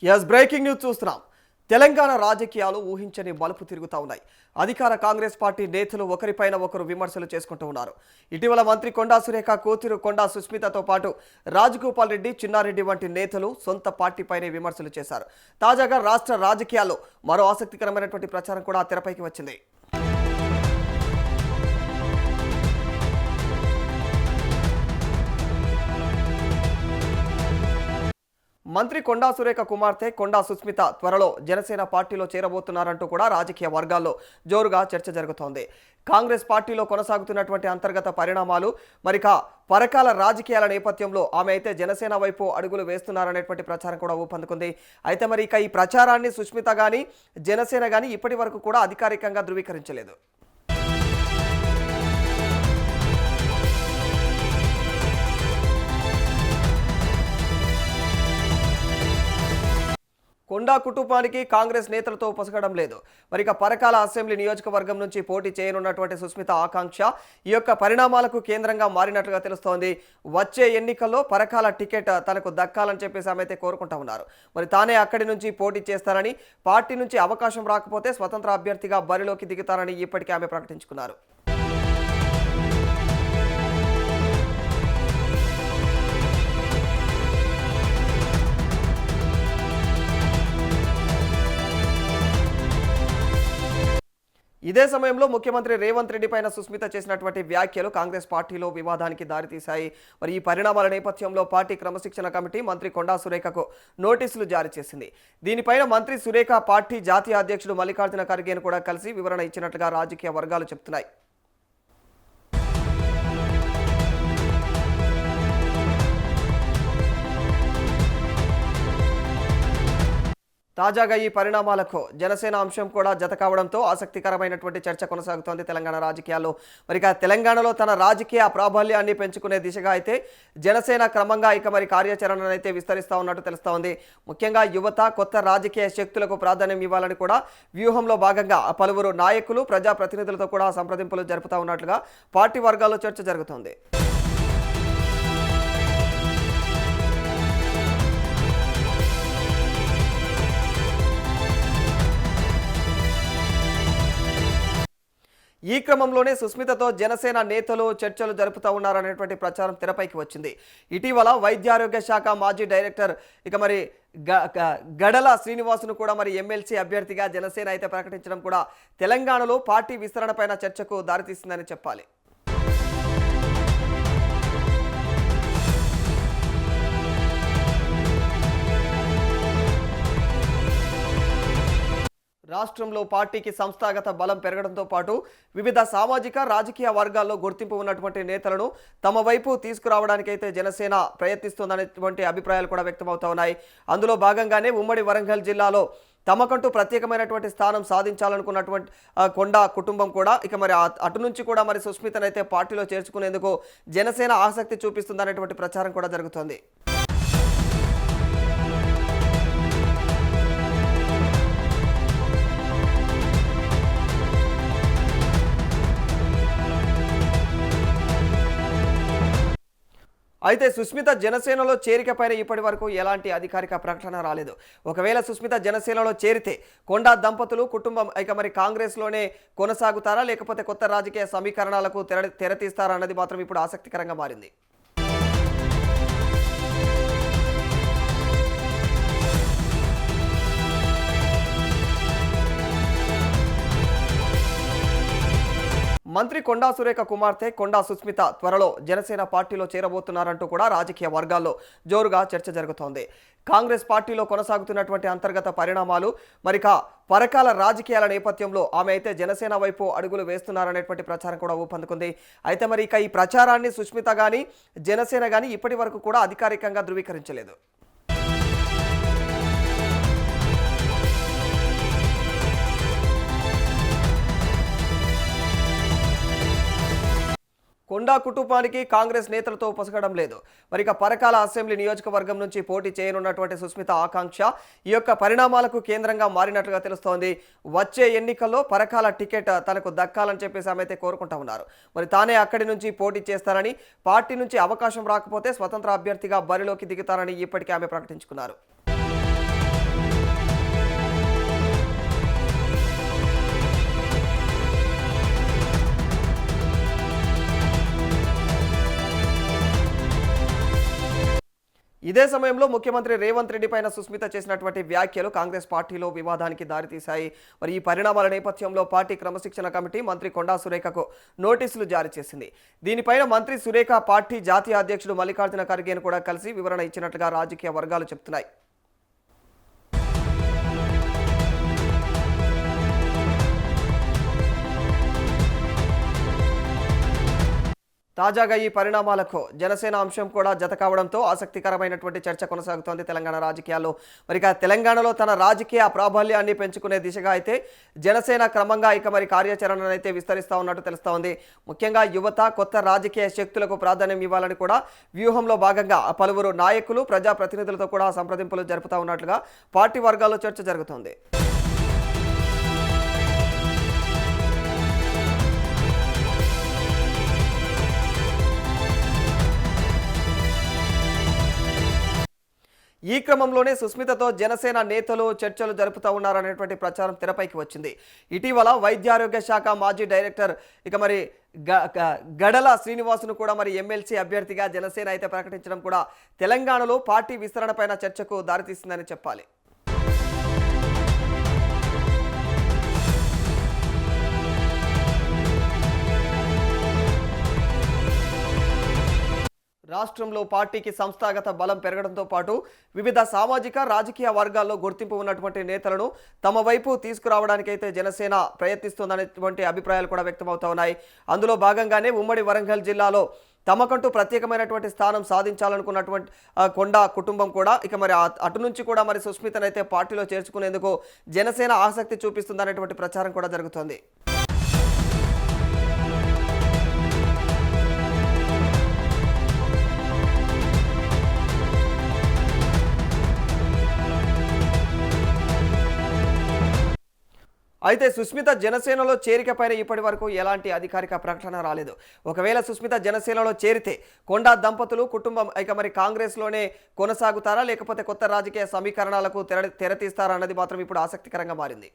Yes breaking news చూస్తున్నాం. తెలంగాణ రాజకీయాలు ఊహించని మలుపు తిరుగుతా ఉన్నాయి. అధికార కాంగ్రెస్ పార్టీ నేతలు ఒకరిపైన ఒకరు విమర్శలు చేసుకుంటూ ఉన్నారు. ఇటీవల మంత్రి కొండా సురేఖ కూతురు కొండా సుస్మితతో పాటు రాజగోపాల్ రెడ్డి, చిన్నారెడ్డి వంటి నేతలు సొంత పార్టీపైనే విమర్శలు చేశారు. తాజాగా రాష్ట్ర రాజకీయాల్లో మరో ఆసక్తికరమైనటువంటి ప్రచారం కూడా తెరపైకి వచ్చింది. మంత్రి కొండా సురేఖ కుమార్తె కొండా సుస్మిత త్వరలో జనసేన పార్టీలో చేరబోతున్నారంటూ కూడా రాజకీయ వర్గాల్లో జోరుగా చర్చ జరుగుతోంది. కాంగ్రెస్ పార్టీలో కొనసాగుతున్నటువంటి అంతర్గత పరిణామాలు, మరిక పరకాల రాజకీయాల నేపథ్యంలో ఆమె అయితే జనసేన వైపు అడుగులు వేస్తున్నారనేటువంటి ప్రచారం కూడా ఊపందుకుంది. అయితే మరి ఇక ఈ ప్రచారాన్ని సుస్మిత కానీ జనసేన కానీ ఇప్పటి వరకు కూడా అధికారికంగా ధృవీకరించలేదు. కొండా కుటుంబానికి కాంగ్రెస్ నేతలతో పొసగడం లేదు. మరి ఇక పరకాల అసెంబ్లీ నియోజకవర్గం నుంచి పోటీ చేయనున్నటువంటి సుస్మిత ఆకాంక్ష ఈ యొక్క పరిణామాలకు కేంద్రంగా మారినట్లుగా తెలుస్తోంది. వచ్చే ఎన్నికల్లో పరకాల టికెట్ తనకు దక్కాలని చెప్పేసి ఆమె అయితే కోరుకుంటా ఉన్నారు. మరి తానే అక్కడి నుంచి పోటీ చేస్తారని, పార్టీ నుంచి అవకాశం రాకపోతే స్వతంత్ర అభ్యర్థిగా బరిలోకి దిగుతారని ఇప్పటికే ఆమె ప్రకటించుకున్నారు. ఇదే సమయంలో ముఖ్యమంత్రి రేవంత్ రెడ్డి పైన సుస్మిత చేసినటువంటి వ్యాఖ్యలు కాంగ్రెస్ పార్టీలో వివాదానికి దారితీశాయి. మరి ఈ పరిణామాల నేపథ్యంలో పార్టీ క్రమశిక్షణ కమిటీ మంత్రి కొండా సురేఖకు నోటీసులు జారీ చేసింది. దీనిపైన మంత్రి సురేఖ పార్టీ జాతీయ అధ్యక్షుడు మల్లికార్జున ఖర్గేను కూడా కలిసి వివరణ ఇచ్చినట్లుగా రాజకీయ వర్గాలు చెబుతున్నాయి. తాజాగా ఈ పరిణామాలకు జనసేన అంశం కూడా జత కావడంతో ఆసక్తికరమైనటువంటి చర్చ కొనసాగుతోంది తెలంగాణ రాజకీయాల్లో. మరి తెలంగాణలో తన రాజకీయ ప్రాబల్యాన్ని పెంచుకునే దిశగా అయితే జనసేన క్రమంగా మరి కార్యాచరణను అయితే విస్తరిస్తూ ఉన్నట్టు తెలుస్తూ ఉంది. ముఖ్యంగా యువత, కొత్త రాజకీయ శక్తులకు ప్రాధాన్యం ఇవ్వాలని కూడా వ్యూహంలో భాగంగా పలువురు నాయకులు, ప్రజాప్రతినిధులతో కూడా సంప్రదింపులు జరుపుతూ ఉన్నట్లుగా పార్టీ వర్గాల్లో చర్చ జరుగుతోంది. ఈ క్రమంలోనే సుస్మితతో జనసేన నేతలు చర్చలు జరుపుతూ ఉన్నారనేటువంటి ప్రచారం తెరపైకి వచ్చింది. ఇటీవల వైద్యారోగ్య శాఖ మాజీ డైరెక్టర్ మరి గడల శ్రీనివాసును కూడా మరి ఎమ్మెల్సీ అభ్యర్థిగా జనసేన అయితే ప్రకటించడం కూడా తెలంగాణలో పార్టీ విస్తరణపైన చర్చకు దారితీస్తుందని చెప్పాలి. రాష్ట్రంలో పార్టీకి సంస్థాగత బలం పెరగడంతో పాటు వివిధ సామాజిక, రాజకీయ వర్గాల్లో గుర్తింపు ఉన్నటువంటి నేతలను తమ వైపు తీసుకురావడానికైతే జనసేన ప్రయత్నిస్తుందనేటువంటి అభిప్రాయాలు కూడా వ్యక్తమవుతా ఉన్నాయి. అందులో భాగంగానే ఉమ్మడి వరంగల్ జిల్లాలో తమకంటూ ప్రత్యేకమైనటువంటి స్థానం సాధించాలనుకున్నటువంటి కొండా కుటుంబం కూడా మరి అటు నుంచి కూడా మరి సుస్మితనైతే పార్టీలో చేర్చుకునేందుకు జనసేన ఆసక్తి చూపిస్తుందనేటువంటి ప్రచారం కూడా జరుగుతోంది. అయితే సుస్మిత జనసేనలో చేరిక పైన ఇప్పటి వరకు ఎలాంటి అధికారిక ప్రకటన రాలేదు. ఒకవేళ సుస్మిత జనసేనలో చేరితే కొండా దంపతులు కుటుంబం మరి కాంగ్రెస్లోనే కొనసాగుతారా, లేకపోతే కొత్త రాజకీయ సమీకరణాలకు తెరతీస్తారా అన్నది మాత్రం ఇప్పుడు ఆసక్తికరంగా మారింది. మంత్రి కొండా సురేఖ కుమార్తె కొండా సుస్మిత త్వరలో జనసేన పార్టీలో చేరబోతున్నారంటూ కూడా రాజకీయ వర్గాల్లో జోరుగా చర్చ జరుగుతోంది. కాంగ్రెస్ పార్టీలో కొనసాగుతున్నటువంటి అంతర్గత పరిణామాలు, మరిక పరకాల రాజకీయాల నేపథ్యంలో ఆమె అయితే జనసేన వైపు అడుగులు వేస్తున్నారనేటువంటి ప్రచారం కూడా ఊపందుకుంది. అయితే మరి ఇక ఈ ప్రచారాన్ని సుస్మిత కానీ జనసేన కానీ ఇప్పటి వరకు కూడా అధికారికంగా ధృవీకరించలేదు. కొండా కుటుంబానికి కాంగ్రెస్ నేతలతో పొసగడం లేదు. మరి ఇక పరకాల అసెంబ్లీ నియోజకవర్గం నుంచి పోటీ చేయనున్నటువంటి సుస్మిత ఆకాంక్ష ఈ యొక్క పరిణామాలకు కేంద్రంగా మారినట్లుగా తెలుస్తోంది. వచ్చే ఎన్నికల్లో పరకాల టికెట్ తనకు దక్కాలని చెప్పేసి ఆమె అయితే కోరుకుంటా ఉన్నారు. మరి తానే అక్కడి నుంచి పోటీ చేస్తారని, పార్టీ నుంచి అవకాశం రాకపోతే స్వతంత్ర అభ్యర్థిగా బరిలోకి దిగుతారని ఇప్పటికే ఆమె ప్రకటించుకున్నారు. ఇదే సమయంలో ముఖ్యమంత్రి రేవంత్ రెడ్డి పైన సుస్మిత చేసినటువంటి వ్యాఖ్యలు కాంగ్రెస్ పార్టీలో వివాదానికి దారితీశాయి. మరి ఈ పరిణామాల నేపథ్యంలో పార్టీ క్రమశిక్షణ కమిటీ మంత్రి కొండా సురేఖకు నోటీసులు జారీ చేసింది. దీనిపైన మంత్రి సురేఖ పార్టీ జాతీయ అధ్యక్షుడు మల్లికార్జున ఖర్గేను కూడా కలిసి వివరణ ఇచ్చినట్లుగా రాజకీయ వర్గాలు చెబుతున్నాయి. తాజాగా ఈ పరిణామాలకు జనసేన అంశం కూడా జత కావడంతో ఆసక్తికరమైనటువంటి చర్చ కొనసాగుతోంది తెలంగాణ రాజకీయాల్లో. మరి తెలంగాణలో తన రాజకీయ ప్రాబల్యాన్ని పెంచుకునే దిశగా అయితే జనసేన క్రమంగా మరి కార్యాచరణను అయితే విస్తరిస్తూ ఉన్నట్టు తెలుస్తూ ఉంది. ముఖ్యంగా యువత, కొత్త రాజకీయ శక్తులకు ప్రాధాన్యం ఇవ్వాలని కూడా వ్యూహంలో భాగంగా పలువురు నాయకులు, ప్రజాప్రతినిధులతో కూడా సంప్రదింపులు జరుపుతూ ఉన్నట్లుగా పార్టీ వర్గాల్లో చర్చ జరుగుతోంది. ఈ క్రమంలోనే సుస్మితతో జనసేన నేతలు చర్చలు జరుపుతూ ఉన్నారనేటువంటి ప్రచారం తెరపైకి వచ్చింది. ఇటీవల వైద్యారోగ్య శాఖ మాజీ డైరెక్టర్ మరి గడల శ్రీనివాసును కూడా మరి ఎమ్మెల్సీ అభ్యర్థిగా జనసేన అయితే ప్రకటించడం కూడా తెలంగాణలో పార్టీ విస్తరణపైన చర్చకు దారితీస్తుందని చెప్పాలి. రాష్ట్రంలో పార్టీకి సంస్థాగత బలం పెరగడంతో పాటు వివిధ సామాజిక, రాజకీయ వర్గాల్లో గుర్తింపు ఉన్నటువంటి నేతలను తమ వైపు తీసుకురావడానికైతే జనసేన ప్రయత్నిస్తోందనేటువంటి అభిప్రాయాలు కూడా వ్యక్తమవుతా ఉన్నాయి. అందులో భాగంగానే ఉమ్మడి వరంగల్ జిల్లాలో తమకంటూ ప్రత్యేకమైనటువంటి స్థానం సాధించాలనుకున్నటువంటి కొండా కుటుంబం కూడా మరి అటు నుంచి కూడా మరి సుస్మితనైతే పార్టీలో చేర్చుకునేందుకు జనసేన ఆసక్తి చూపిస్తుందనేటువంటి ప్రచారం కూడా జరుగుతోంది. అయితే సుస్మిత జనసేనలో చేరిక పైన ఇప్పటి వరకు ఎలాంటి అధికారిక ప్రకటన రాలేదు. ఒకవేళ సుస్మిత జనసేనలో చేరితే కొండా దంపతులు కుటుంబం మరి కాంగ్రెస్లోనే కొనసాగుతారా, లేకపోతే కొత్త రాజకీయ సమీకరణాలకు తెరతీస్తారా అన్నది మాత్రం ఇప్పుడు ఆసక్తికరంగా మారింది.